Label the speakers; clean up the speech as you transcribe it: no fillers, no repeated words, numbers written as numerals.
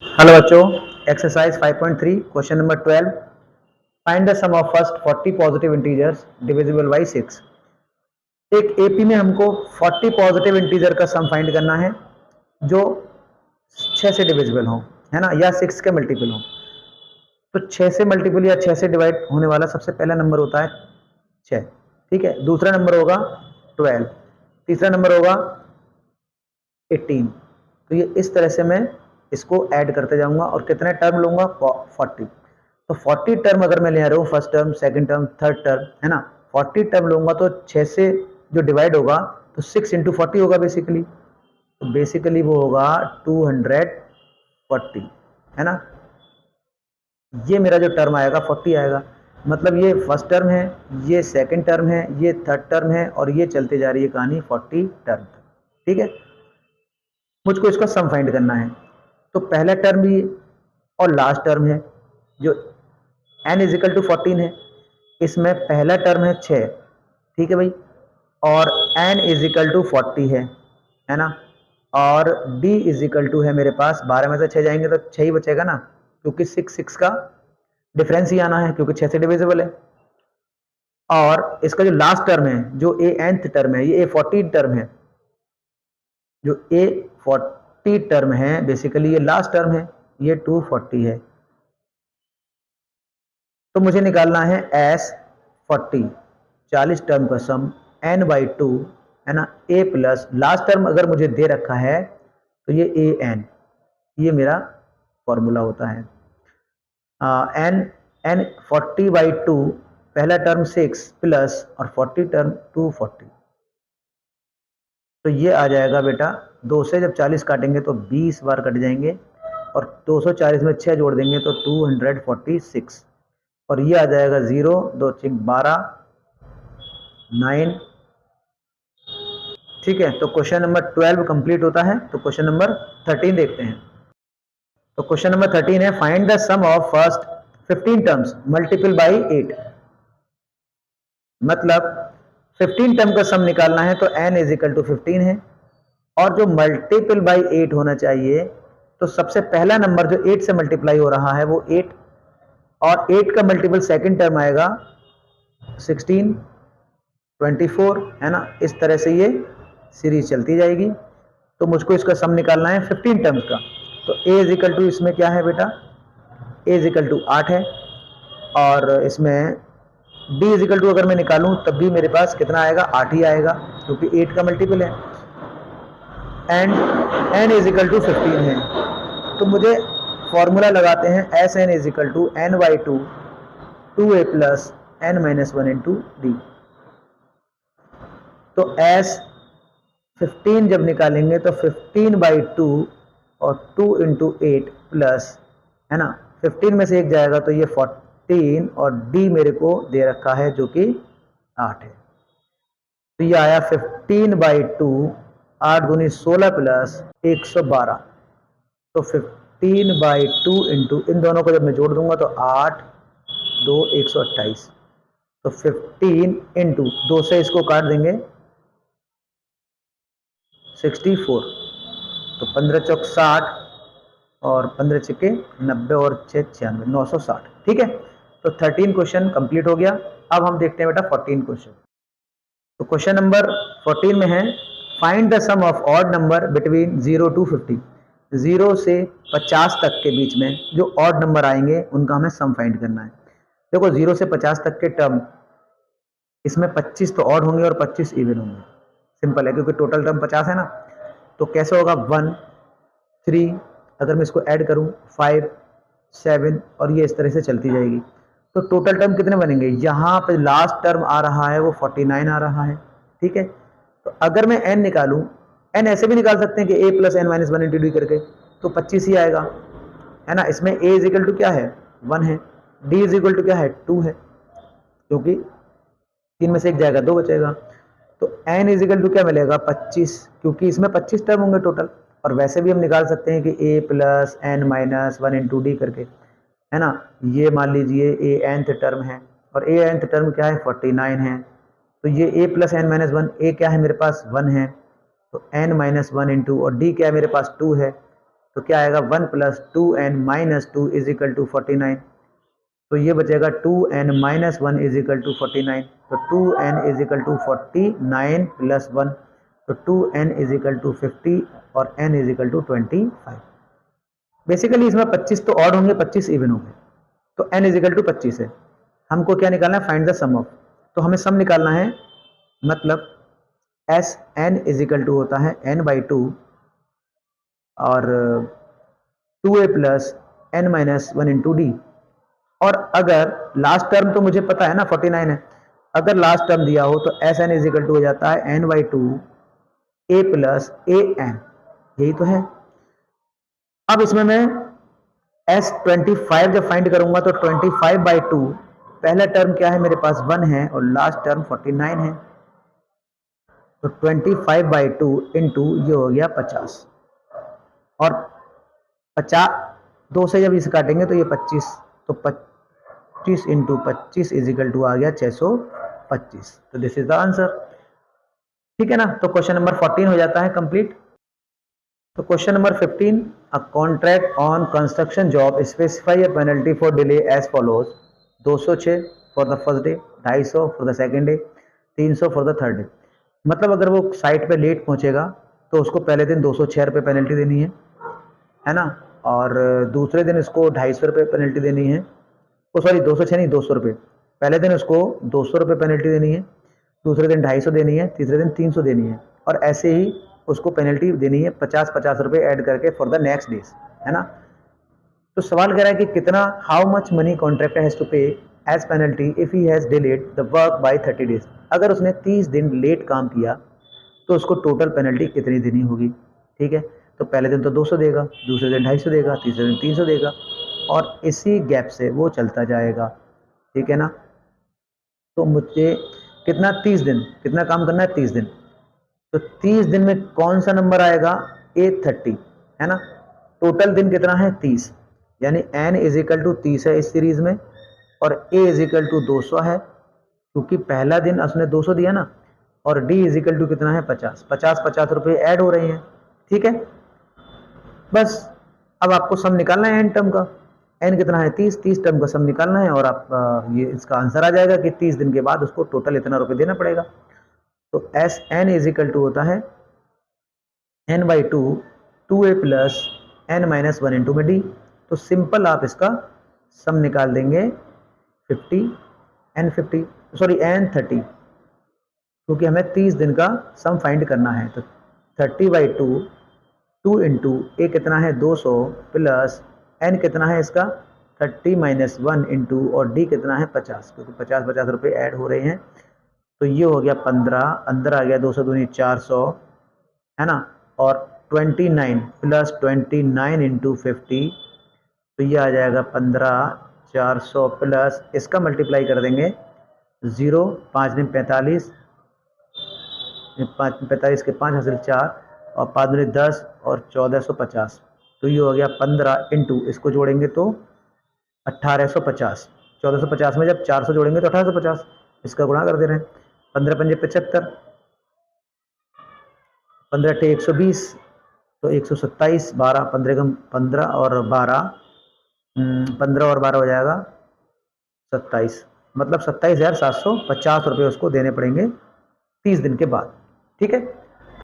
Speaker 1: Hello बच्चों, exercise 5.3 question number 12। Find the sum of first 40 positive integers divisible by 6। एक AP में हमको 40 positive integer का sum find करना है जो 6 से डिविजिबल हो, है ना, या 6 के मल्टीपल हो। तो 6 से मल्टीपल या 6 से डिवाइड होने वाला सबसे पहला नंबर होता है 6। ठीक है, दूसरा नंबर होगा 12, तीसरा नंबर होगा 18। तो ये इस तरह से मैं इसको ऐड करते जाऊंगा और कितने टर्म लूंगा 40। तो 40 टर्म अगर मैं ले रहा हूँ, first term, second term, third term, है ना, 40 टर्म लूंगा तो 6 से जो डिवाइड होगा तो 6 इंटू 40 होगा बेसिकली। तो बेसिकली वो होगा 240, है ना। ये मेरा जो टर्म आएगा 40 आएगा। मतलब ये फर्स्ट टर्म है, ये सेकंड टर्म है, ये थर्ड टर्म है और ये चलते जा रही है कहानी 40 टर्म। ठीक है, मुझको इसका सम फाइंड करना है। तो पहला टर्म भी और लास्ट टर्म है जो n इजिकल टू 14 है। इसमें पहला टर्म है 6, ठीक है भाई, और n इजिकल टू 40 है ना। और d इजिकल टू है मेरे पास 12 में से 6 जाएंगे तो 6 ही बचेगा ना, क्योंकि 6 का डिफरेंस ही आना है क्योंकि 6 से डिविजिबल है। और इसका जो लास्ट टर्म है, जो a nth टर्म है, ये a14 टर्म है। जो a40 टर्म है बेसिकली ये लास्ट टर्म है, ये 240 है। तो मुझे निकालना है S40, 40 टर्म का सम n/2, है ना, a प्लस लास्ट टर्म अगर मुझे दे रखा है तो ये an, ये मेरा फॉर्मूला होता है। n 40/2, पहला टर्म 6 प्लस और 40 टर्म 240। तो ये आ जाएगा बेटा, 2 से जब 40 काटेंगे तो 20 बार कट जाएंगे और 240 में 6 जोड़ देंगे तो 246। और ये आ जाएगा 0 2 6 12 9। ठीक है, तो क्वेश्चन नंबर 12 कंप्लीट होता है। तो क्वेश्चन नंबर 13 देखते हैं। तो क्वेश्चन नंबर 13 है, find the sum of first 15 terms multiple by 8। मतलब 15 टर्म का सम निकालना है तो n इजिकल टू 15 है और जो मल्टीपल बाई 8 होना चाहिए। तो सबसे पहला नंबर जो 8 से मल्टीप्लाई हो रहा है वो 8, और 8 का मल्टीपल सेकंड टर्म आएगा 16, 24, है ना। इस तरह से ये सीरीज चलती जाएगी। तो मुझको इसका सम निकालना है 15 टर्म्स का। तो a इजिकल टू इसमें क्या है बेटा, a इजिकल टू 8 है, और इसमें d इजिकल टू अगर मैं निकालूं तब भी मेरे पास कितना आएगा, 8 ही आएगा क्योंकि 8 का मल्टीपल है। एंड n इजिकल टू 15 है। तो मुझे फॉर्मूला लगाते हैं Sn is equal to n/2 2a plus n-1 into D. तो S15 जब निकालेंगे तो 15/2 और 2 इंटू 8 प्लस, है ना, 15 में से एक जाएगा तो ये 14 और d मेरे को दे रखा है जो कि 8 है। तो ये आया 15/2, 8 दूनी 16 प्लस 112। तो 15/2 इंटू इन दोनों को जब मैं जोड़ दूंगा तो 8 2 128। तो 15 इंटू 2 से इसको काट देंगे 64। तो 15 चौक 60 और 15 छिके 90 और 6 96, 960। ठीक है, तो 13 क्वेश्चन कंप्लीट हो गया। अब हम देखते हैं बेटा 14 क्वेश्चन। तो क्वेश्चन नंबर 14 में है, find the sum of odd number between 0 to 50। 0 से 50 तक के बीच में जो ऑड नंबर आएंगे उनका हमें सम फाइंड करना है। देखो 0 से 50 तक के टर्म, इसमें 25 तो ऑड होंगे और 25 इवन होंगे। सिंपल है क्योंकि टोटल टर्म 50 है ना। तो कैसे होगा, 1 3, अगर मैं इसको ऐड करूं 5 7 और ये इस तरह से चलती जाएगी। तो टोटल टर्म कितने बनेंगे, यहाँ पे लास्ट टर्म आ रहा है वो 49 आ रहा है। ठीक है, तो अगर मैं n निकालूं, n ऐसे भी निकाल सकते हैं कि a plus n-1 into D करके, तो 25 ही आएगा, है ना। इसमें a इज इक्वल टू क्या है, 1 है, d इज इक्वल टू क्या है, 2 है, क्योंकि 3 में से एक जाएगा 2 बचेगा। तो n इज इक्वल टू क्या मिलेगा, 25, क्योंकि इसमें 25 टर्म होंगे टोटल। और वैसे भी हम निकाल सकते हैं कि a plus n-1 into D करके, है ना। ये मान लीजिए a nth टर्म है और a nth टर्म क्या है, 49 है। तो ये a प्लस n-1, a क्या है मेरे पास 1 है, तो n-1 इंटू, और d क्या है मेरे पास 2 है, तो क्या आएगा 1 plus 2n minus 2 is equal to 49। तो ये बचेगा 2n minus 1 is equal to 49। तो 2n is equal to 49 plus 1, तो 2n इज इक्वल टू 50 और n is equal to 25। Basically इसमें 25 तो ऑड होंगे, 25 इवन होंगे, तो n इज इक्वल टू 25 है। हमको क्या निकालना है? Find the sum of. तो हमें सम निकालना है, मतलब S N is equal to होता है n बाई 2 और 2a plus n minus 1 into D. और अगर लास्ट टर्म तो मुझे पता है ना 49 है, अगर लास्ट टर्म दिया हो तो S N is equal to हो जाता है n by 2 a plus A N, यही तो है। अब इसमें मैं S25 जब फाइंड करूंगा तो 25 बाई 2, पहला टर्म क्या है मेरे पास 1 है और लास्ट टर्म 49 है, तो 25 बाई 2 इंटू ये हो गया 50 और 50 2 से जब इसे काटेंगे तो ये 25, तो 25 इंटू 25 इज इक्वल टू आ गया 625। तो दिस इज द आंसर। ठीक है ना, तो क्वेश्चन नंबर 14 हो जाता है कंप्लीट। तो question number 15, a contract on construction job specify a penalty for delay as follows. 206 for the first day, 250 for the second day, 300 for the third day. मतलब अगर वो साइट पे लेट पहुंचेगा तो उसको पहले दिन 206 रुपये पेनल्टी देनी है ना, और दूसरे दिन इसको 250 रुपये पेनल्टी देनी है। ओ सॉरी 206 नहीं, 200 रुपये। पहले दिन उसको 200 रुपये पेनल्टी देनी है, दूसरे दिन 250 देनी है, तीसरे दिन 300 देनी है, और ऐसे ही उसको पेनल्टी देनी है 50-50 रुपये ऐड करके फॉर द नेक्स्ट डेज, है ना। तो सवाल कह रहा है कि कितना, how much money contractor has to pay as penalty if he has delayed the work by 30 days. अगर उसने 30 दिन लेट काम किया तो उसको टोटल पेनल्टी कितनी देनी होगी। ठीक है, तो पहले दिन तो 200 देगा, दूसरे दिन 250 देगा, तीसरे दिन 300 देगा, और इसी गैप से वो चलता जाएगा। ठीक है ना, तो मुझे कितना, 30 दिन, कितना काम करना है, 30 दिन। तो 30 दिन में कौन सा नंबर आएगा, A30, है ना। टोटल दिन कितना है, 30, यानी n इज इक्वल टू 30 है इस सीरीज में, और a इज इक्वल टू 200 है, क्योंकि पहला दिन उसने 200 दिया ना, और d इज इक्वल टू कितना है, 50 50 रुपये ऐड हो रहे हैं। ठीक है, बस अब आपको सम निकालना है n टर्म का। n कितना है, 30 टर्म का सम निकालना है, और आप ये इसका आंसर आ जाएगा कि 30 दिन के बाद उसको टोटल इतना रुपये देना पड़ेगा। तो S N is equal to होता है n by 2 2a plus n minus 1 into में d। तो सिंपल आप इसका सम निकाल देंगे 50 n30, क्योंकि हमें 30 दिन का सम फाइंड करना है। तो 30 बाई 2 इंटू ए कितना है 200 प्लस n कितना है इसका 30 माइनस 1 इंटू, और d कितना है 50, क्योंकि 50-50 रुपये ऐड हो रहे हैं। तो ये हो गया 15, अंदर आ गया 200 दूनी 400, है ना, और 29 प्लस 29 इंटू 50, तो ये आ जाएगा 15, 400 प्लस इसका मल्टीप्लाई कर देंगे 0, 5 दिन 45, 45 के 5 हासिल 4, और 5 दूनी 10, और 1450। तो ये हो गया 15 इंटू, इसको जोड़ेंगे तो 1850। 1450 में जब 400 जोड़ेंगे तो 1850, इसका गुणा कर दे रहे हैं। 15 पंजे 75, 15 अट्ठे 120, तो 127, 12 15 कम 15 और 12 15 और 12 हो जाएगा 27, मतलब 27,750 रुपये उसको देने पड़ेंगे 30 दिन के बाद। ठीक है।